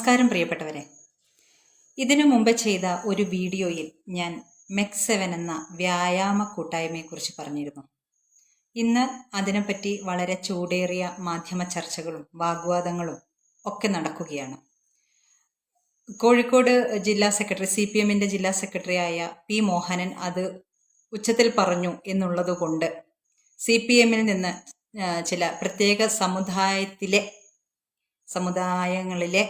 നമസ്കാരം പ്രിയപ്പെട്ടവരെ. ഇതിനു മുമ്പ് ചെയ്ത ഒരു വീഡിയോയിൽ ഞാൻ MEC7 എന്ന വ്യായാമ കൂട്ടായ്മയെക്കുറിച്ച് പറഞ്ഞിരുന്നു. ഇന്ന് അതിനെപ്പറ്റി വളരെ ചൂടേറിയ മാധ്യമ ചർച്ചകളും വാഗ്വാദങ്ങളും ഒക്കെ നടക്കുകയാണ്. കോഴിക്കോട് ജില്ലാ സെക്രട്ടറി CPMന്റെ ജില്ലാ സെക്രട്ടറിയായ P. മോഹനൻ അത് ഉച്ചത്തിൽ പറഞ്ഞു എന്നുള്ളതുകൊണ്ട് CPMൽ നിന്ന് ചില പ്രത്യേക സമുദായങ്ങളിലെ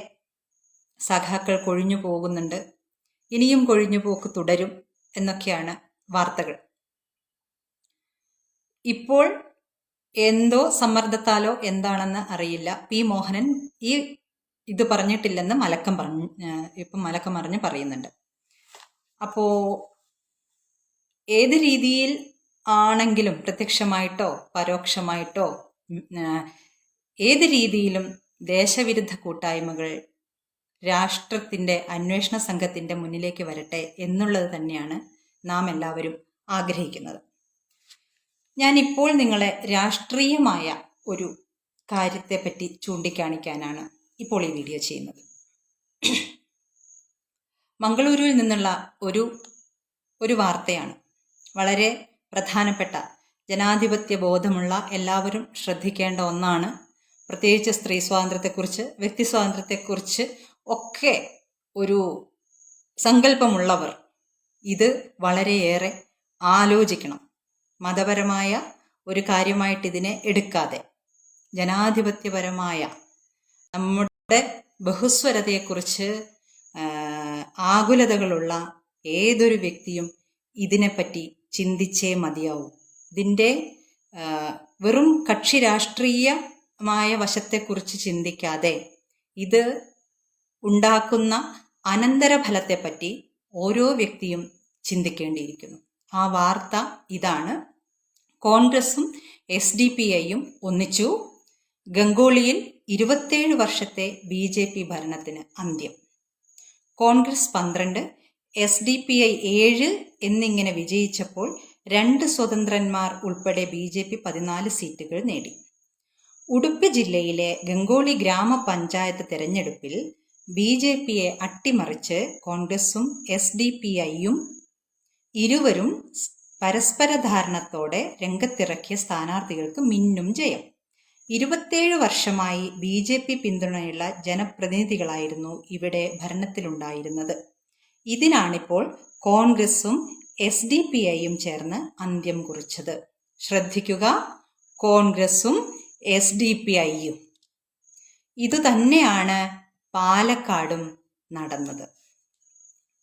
സഖാക്കൾ കൊഴിഞ്ഞു പോകുന്നുണ്ട്, ഇനിയും കൊഴിഞ്ഞുപോക്ക് തുടരും എന്നൊക്കെയാണ് വാർത്തകൾ. ഇപ്പോൾ എന്തോ സമ്മർദ്ദത്താലോ എന്താണെന്ന് അറിയില്ല, P. മോഹനൻ ഇത് പറഞ്ഞിട്ടില്ലെന്ന് മലക്കം മറിഞ്ഞ് പറയുന്നുണ്ട്. അപ്പോ ഏത് രീതിയിൽ ആണെങ്കിലും, പ്രത്യക്ഷമായിട്ടോ പരോക്ഷമായിട്ടോ ഏത് രീതിയിലും ദേശവിരുദ്ധ കൂട്ടായ്മകൾ രാഷ്ട്രത്തിൻ്റെ അന്വേഷണ സംഘത്തിൻ്റെ മുന്നിലേക്ക് വരട്ടെ എന്നുള്ളത് തന്നെയാണ് നാം എല്ലാവരും ആഗ്രഹിക്കുന്നത്. ഞാനിപ്പോൾ നിങ്ങളെ രാഷ്ട്രീയമായ ഒരു കാര്യത്തെപ്പറ്റി ചൂണ്ടിക്കാണിക്കാനാണ് ഇപ്പോൾ ഈ വീഡിയോ ചെയ്യുന്നത്. മംഗളൂരുവിൽ നിന്നുള്ള ഒരു വാർത്തയാണ്. വളരെ പ്രധാനപ്പെട്ട, ജനാധിപത്യ ബോധമുള്ള എല്ലാവരും ശ്രദ്ധിക്കേണ്ട ഒന്നാണ്. പ്രത്യേകിച്ച് സ്ത്രീ സ്വാതന്ത്ര്യത്തെക്കുറിച്ച്, വ്യക്തി സ്വാതന്ത്ര്യത്തെക്കുറിച്ച് ഒക്കെ ഒരു സങ്കല്പമുള്ളവർ ഇത് വളരെയേറെ ആലോചിക്കണം. മതപരമായ ഒരു കാര്യമായിട്ട് ഇതിനെ എടുക്കാതെ ജനാധിപത്യപരമായ നമ്മുടെ ബഹുസ്വരതയെക്കുറിച്ച് ആകുലതകളുള്ള ഏതൊരു വ്യക്തിയും ഇതിനെപ്പറ്റി ചിന്തിച്ചേ മതിയാവൂ. ഇതിൻ്റെ വെറും കക്ഷി രാഷ്ട്രീയമായ വശത്തെക്കുറിച്ച് ചിന്തിക്കാതെ ഇത് ഉണ്ടാക്കുന്ന അനന്തരഫലത്തെപ്പറ്റി ഓരോ വ്യക്തിയും ചിന്തിക്കേണ്ടിയിരിക്കുന്നു. ആ വാർത്ത ഇതാണ്: കോൺഗ്രസും SDPIയും ഒന്നിച്ചു. ഗംഗോളിയിൽ 27 വർഷത്തെ BJP ഭരണത്തിന് അന്ത്യം. കോൺഗ്രസ് 12, SDPI 7 എന്നിങ്ങനെ വിജയിച്ചപ്പോൾ 2 സ്വതന്ത്രന്മാർ ഉൾപ്പെടെ BJP 14 സീറ്റുകൾ നേടി. ഉടുപ്പി ജില്ലയിലെ ഗംഗോളി ഗ്രാമപഞ്ചായത്ത് തെരഞ്ഞെടുപ്പിൽ BJPയെ അട്ടിമറിച്ച് കോൺഗ്രസും SDPIയും ഇരുവരും പരസ്പര ധാരണത്തോടെ രംഗത്തിറക്കിയ സ്ഥാനാർത്ഥികൾക്ക് മിന്നും ജയം. 27 വർഷമായി BJP പിന്തുണയുള്ള ജനപ്രതിനിധികളായിരുന്നു ഇവിടെ ഭരണത്തിലുണ്ടായിരുന്നത്. ഇതിനാണിപ്പോൾ കോൺഗ്രസും SDPIയും ചേർന്ന് അന്ത്യം കുറിച്ചത്. ശ്രദ്ധിക്കുക, കോൺഗ്രസും SDPIയും. ഇതുതന്നെയാണ് പാലക്കാടും നടന്നത്.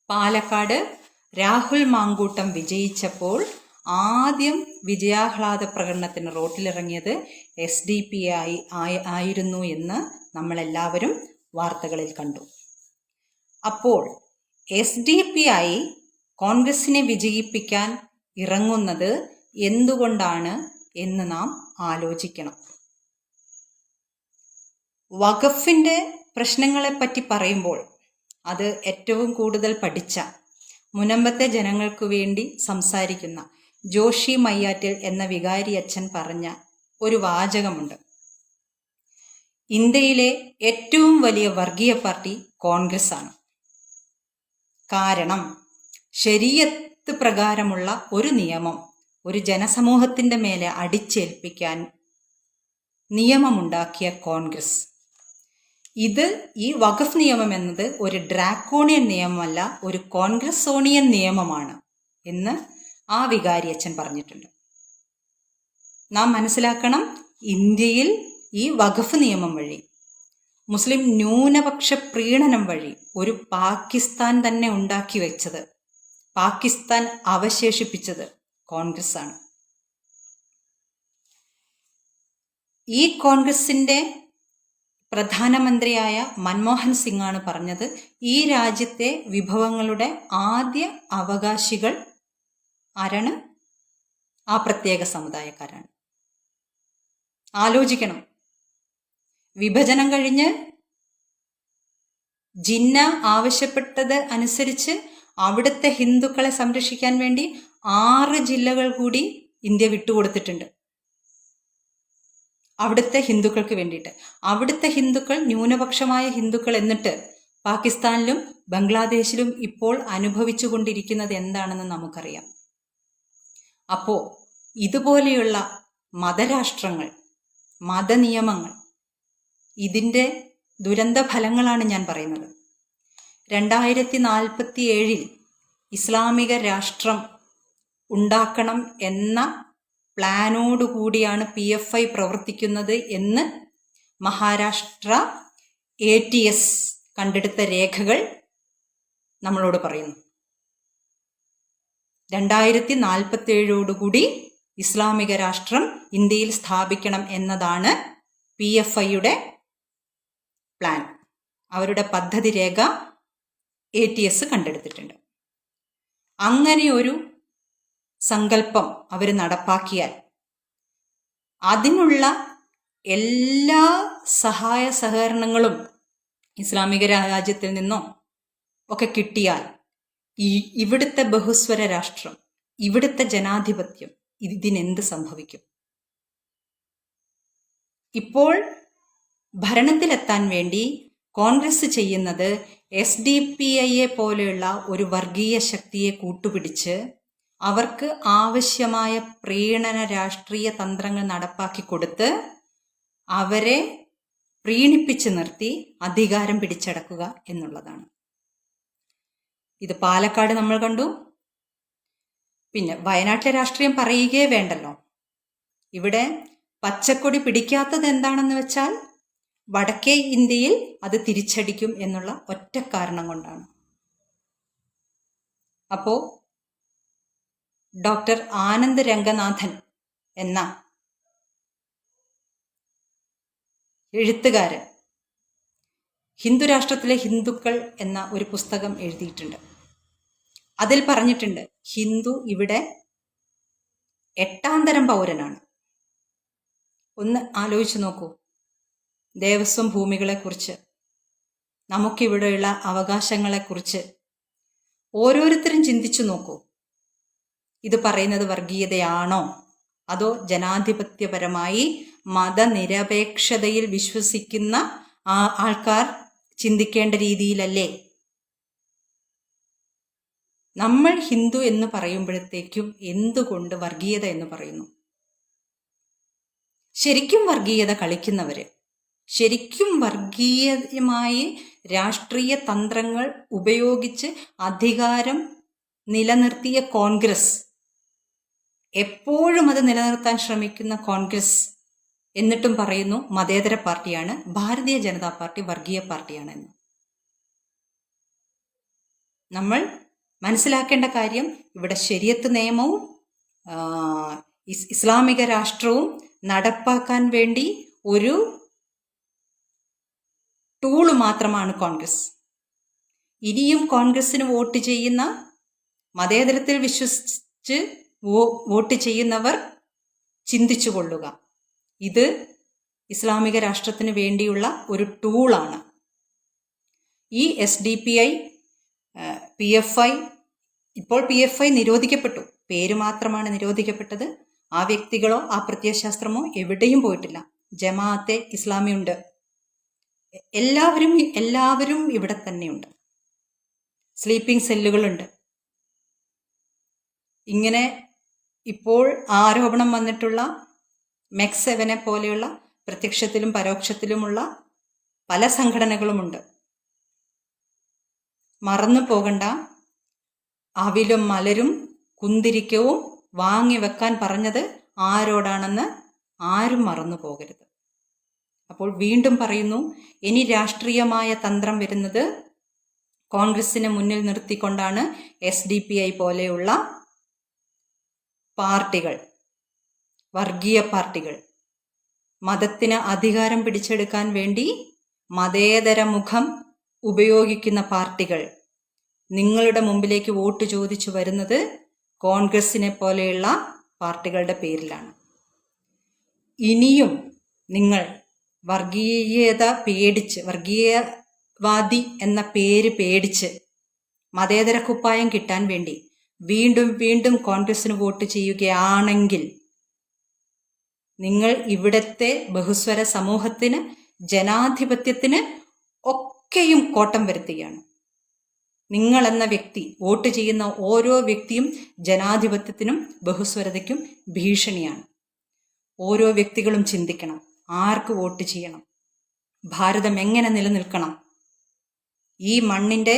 പാലക്കാട് രാഹുൽ മാങ്കൂട്ടം വിജയിച്ചപ്പോൾ ആദ്യം വിജയാഹ്ലാദ പ്രകടനത്തിന് റോട്ടിലിറങ്ങിയത് SDPI ആയിരുന്നു എന്ന് നമ്മളെല്ലാവരും വാർത്തകളിൽ കണ്ടു. അപ്പോൾ SDPI കോൺഗ്രസിനെ വിജയിപ്പിക്കാൻ ഇറങ്ങുന്നത് എന്തുകൊണ്ടാണ് എന്ന് നാം ആലോചിക്കണം. വഖഫിൻ്റെ പ്രശ്നങ്ങളെപ്പറ്റി പറയുമ്പോൾ അത് ഏറ്റവും കൂടുതൽ പഠിച്ച, മുനമ്പത്തെ ജനങ്ങൾക്ക് വേണ്ടി സംസാരിക്കുന്ന ജോഷി മയ്യാറ്റിൽ എന്ന വികാരി അച്ഛൻ പറഞ്ഞ ഒരു വാചകമുണ്ട്: ഇന്ത്യയിലെ ഏറ്റവും വലിയ വർഗീയ പാർട്ടി കോൺഗ്രസ് ആണ്. കാരണം ശരീഅത്ത് പ്രകാരമുള്ള ഒരു നിയമം ഒരു ജനസമൂഹത്തിൻ്റെ മേലെ അടിച്ചേൽപ്പിക്കാൻ നിയമമുണ്ടാക്കിയ കോൺഗ്രസ്. ഈ വഖഫ് നിയമം എന്നത് ഒരു ഡ്രാക്കോണിയൻ നിയമമല്ല, ഒരു കോൺഗ്രസോണിയൻ നിയമമാണ് എന്ന് ആ വികാരി അച്ഛൻ പറഞ്ഞിട്ടുണ്ട്. നാം മനസ്സിലാക്കണം, ഇന്ത്യയിൽ ഈ വഖഫ് നിയമം വഴി, മുസ്ലിം ന്യൂനപക്ഷ പ്രീണനം വഴി ഒരു പാകിസ്ഥാൻ തന്നെ ഉണ്ടാക്കി വെച്ചത്, പാകിസ്ഥാൻ അവശേഷിപ്പിച്ചത് കോൺഗ്രസ് ആണ്. ഈ കോൺഗ്രസിൻ്റെ പ്രധാനമന്ത്രിയായ മൻമോഹൻ സിംഗ് ആണ് പറഞ്ഞത്, ഈ രാജ്യത്തെ വിഭവങ്ങളുടെ ആദ്യ അവകാശികൾ ആരാണ്? ആ പ്രത്യേക സമുദായക്കാരാണ്. ആലോചിക്കണം. വിഭജനം കഴിഞ്ഞ് ജിന്ന ആവശ്യപ്പെട്ടത് അനുസരിച്ച് അവിടുത്തെ ഹിന്ദുക്കളെ സംരക്ഷിക്കാൻ വേണ്ടി 6 ജില്ലകൾ കൂടി ഇന്ത്യ വിട്ടുകൊടുത്തിട്ടുണ്ട്. അവിടുത്തെ ഹിന്ദുക്കൾക്ക് വേണ്ടിയിട്ട്. അവിടുത്തെ ഹിന്ദുക്കൾ ന്യൂനപക്ഷമായ ഹിന്ദുക്കൾ എന്നിട്ട് പാകിസ്ഥാനിലും ബംഗ്ലാദേശിലും ഇപ്പോൾ അനുഭവിച്ചു കൊണ്ടിരിക്കുന്നത് എന്താണെന്ന് നമുക്കറിയാം. അപ്പോൾ ഇതുപോലെയുള്ള മതരാഷ്ട്രങ്ങൾ, മതനിയമങ്ങൾ, ഇതിൻ്റെ ദുരന്ത ഫലങ്ങളാണ് ഞാൻ പറയുന്നത്. 2047 ഇസ്ലാമിക രാഷ്ട്രം ഉണ്ടാക്കണം എന്ന പ്ലാനോടുകൂടിയാണ് PFI പ്രവർത്തിക്കുന്നത് എന്ന് മഹാരാഷ്ട്ര ATS കണ്ടെടുത്ത രേഖകൾ നമ്മളോട് പറയുന്നു. 2047 ഇസ്ലാമിക രാഷ്ട്രം ഇന്ത്യയിൽ സ്ഥാപിക്കണം എന്നതാണ് PFIയുടെ പ്ലാൻ. അവരുടെ പദ്ധതി രേഖ ATS കണ്ടെടുത്തിട്ടുണ്ട്. അങ്ങനെയൊരു സങ്കല്പം അവർ നടപ്പാക്കിയാൽ അതിനുള്ള എല്ലാ സഹായ സഹകരണങ്ങളും ഇസ്ലാമിക രാജ്യത്തിൽ നിന്നോ ഒക്കെ കിട്ടിയാൽ ഇവിടുത്തെ ബഹുസ്വര രാഷ്ട്രം, ഇവിടുത്തെ ജനാധിപത്യം ഇതിനെന്ത് സംഭവിക്കും? ഇപ്പോൾ ഭരണത്തിലെത്താൻ വേണ്ടി കോൺഗ്രസ് ചെയ്യുന്നത് SDPIയെ പോലെയുള്ള ഒരു വർഗീയ ശക്തിയെ കൂട്ടുപിടിച്ച് അവർക്ക് ആവശ്യമായ പ്രീണന രാഷ്ട്രീയ തന്ത്രങ്ങൾ നടപ്പാക്കി കൊടുത്ത് അവരെ പ്രീണിപ്പിച്ച് നിർത്തി അധികാരം പിടിച്ചടക്കുക എന്നുള്ളതാണ്. ഇത് പാലക്കാട് നമ്മൾ കണ്ടു. പിന്നെ വയനാട്ടിലെ രാഷ്ട്രീയം പറയുകയേ വേണ്ടല്ലോ. ഇവിടെ പച്ചക്കൊടി പിടിക്കാത്തത് എന്താണെന്ന് വെച്ചാൽ വടക്കേ ഇന്ത്യയിൽ അത് തിരിച്ചടിക്കും എന്നുള്ള ഒറ്റ കാരണം കൊണ്ടാണ്. അപ്പോൾ ഡോക്ടർ ആനന്ദ് രംഗനാഥൻ എന്ന എഴുത്തുകാരൻ ഹിന്ദു രാഷ്ട്രത്തിലെ ഹിന്ദുക്കൾ എന്ന ഒരു പുസ്തകം എഴുതിയിട്ടുണ്ട്. അതിൽ പറഞ്ഞിട്ടുണ്ട്, ഹിന്ദു ഇവിടെ 8ാം തരം പൗരനാണ്. ഒന്ന് ആലോചിച്ച് നോക്കൂ. ദേവസ്വം ഭൂമികളെക്കുറിച്ച്, നമുക്കിവിടെയുള്ള അവകാശങ്ങളെക്കുറിച്ച് ഓരോരുത്തരും ചിന്തിച്ചു നോക്കൂ. ഇത് പറയുന്നത് വർഗീയതയാണോ അതോ ജനാധിപത്യപരമായി മതനിരപേക്ഷതയിൽ വിശ്വസിക്കുന്ന ആൾക്കാർ ചിന്തിക്കേണ്ട രീതിയിലല്ലേ? നമ്മൾ ഹിന്ദു എന്ന് പറയുമ്പോഴത്തേക്കും എന്തുകൊണ്ട് വർഗീയത എന്ന് പറയുന്നു? ശരിക്കും വർഗീയത കളിക്കുന്നവര്, ശരിക്കും വർഗീയമായി രാഷ്ട്രീയ തന്ത്രങ്ങൾ ഉപയോഗിച്ച് അധികാരം നിലനിർത്തിയ കോൺഗ്രസ്, എപ്പോഴും അത് നിലനിർത്താൻ ശ്രമിക്കുന്ന കോൺഗ്രസ് എന്നിട്ടും പറയുന്നു മതേതര പാർട്ടിയാണ്, ഭാരതീയ ജനതാ പാർട്ടി വർഗീയ പാർട്ടിയാണെന്ന്. നമ്മൾ മനസ്സിലാക്കേണ്ട കാര്യം, ഇവിടെ ശരീഅത്ത് നിയമവും ഇസ്ലാമിക രാഷ്ട്രവും നടപ്പാക്കാൻ വേണ്ടി ഒരു ടൂള് മാത്രമാണ് കോൺഗ്രസ്. ഇനിയും കോൺഗ്രസിന് വോട്ട് ചെയ്യുന്ന, മതേതരത്തിൽ വിശ്വസിച്ച് വോട്ട് ചെയ്യുന്നവർ ചിന്തിച്ചു കൊള്ളുക, ഇത് ഇസ്ലാമിക രാഷ്ട്രത്തിന് വേണ്ടിയുള്ള ഒരു ടൂളാണ്. ഈ SDPI, PFI, ഇപ്പോൾ PFI നിരോധിക്കപ്പെട്ടു, പേര് മാത്രമാണ് നിരോധിക്കപ്പെട്ടത്. ആ വ്യക്തികളോ ആ പ്രത്യയശാസ്ത്രമോ എവിടെയും പോയിട്ടില്ല. ജമാഅത്തെ ഇസ്ലാമി ഉണ്ട്, എല്ലാവരും ഇവിടെ തന്നെയുണ്ട്. സ്ലീപ്പിംഗ് സെല്ലുകളുണ്ട്. ഇങ്ങനെ ഇപ്പോൾ ആരോപണം വന്നിട്ടുള്ള MEC7 പോലെയുള്ള പ്രത്യക്ഷത്തിലും പരോക്ഷത്തിലുമുള്ള പല സംഘടനകളുമുണ്ട്. മറന്നു പോകണ്ട, അവിലും മലരും കുന്തിരിക്കവും വാങ്ങിവെക്കാൻ പറഞ്ഞത് ആരോടാണെന്ന് ആരും മറന്നു പോകരുത്. അപ്പോൾ വീണ്ടും പറയുന്നു, ഇനി രാഷ്ട്രീയമായ തന്ത്രം വരുന്നത് കോൺഗ്രസിനെ മുന്നിൽ നിർത്തിക്കൊണ്ടാണ്. SDPI പോലെയുള്ള പാർട്ടികൾ, വർഗീയ പാർട്ടികൾ, മതത്തിന് അധികാരം പിടിച്ചെടുക്കാൻ വേണ്ടി മതേതര മുഖം ഉപയോഗിക്കുന്ന പാർട്ടികൾ നിങ്ങളുടെ മുമ്പിലേക്ക് വോട്ട് ചോദിച്ചു വരുന്നത് കോൺഗ്രസിനെ പോലെയുള്ള പാർട്ടികളുടെ പേരിലാണ്. ഇനിയും നിങ്ങൾ വർഗീയത പേടിച്ച്, വർഗീയവാദി എന്ന പേര് പേടിച്ച് മതേതര കുപ്പായം കിട്ടാൻ വേണ്ടി വീണ്ടും വീണ്ടും കോൺഗ്രസിന് വോട്ട് ചെയ്യുകയാണെങ്കിൽ നിങ്ങൾ ഇവിടത്തെ ബഹുസ്വര സമൂഹത്തിന്, ജനാധിപത്യത്തിന് ഒക്കെ ഒക്കെയും കോട്ടം വരുത്തുകയാണ്. നിങ്ങളെന്ന വ്യക്തി, വോട്ട് ചെയ്യുന്ന ഓരോ വ്യക്തിയും ജനാധിപത്യത്തിനും ബഹുസ്വരതയ്ക്കും ഭീഷണിയാണ്. ഓരോ വ്യക്തികളും ചിന്തിക്കണം, ആർക്ക് വോട്ട് ചെയ്യണം, ഭാരതം എങ്ങനെ നിലനിൽക്കണം, ഈ മണ്ണിൻ്റെ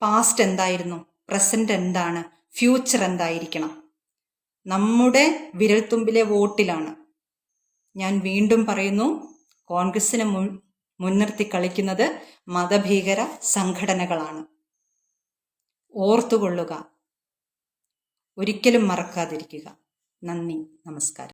പാസ്റ്റ് എന്തായിരുന്നു, പ്രസന്റ് എന്താണ്, ഫ്യൂച്ചർ എന്തായിരിക്കണം. നമ്മുടെ വിരൽത്തുമ്പിലെ വോട്ടിലാണ്. ഞാൻ വീണ്ടും പറയുന്നു, കോൺഗ്രസിനെ മുൻനിർത്തി കളിക്കുന്നത് മതഭീകര സംഘടനകളാണ്. ഓർത്തുകൊള്ളുക, ഒരിക്കലും മറക്കാതിരിക്കുക. നന്ദി, നമസ്കാരം.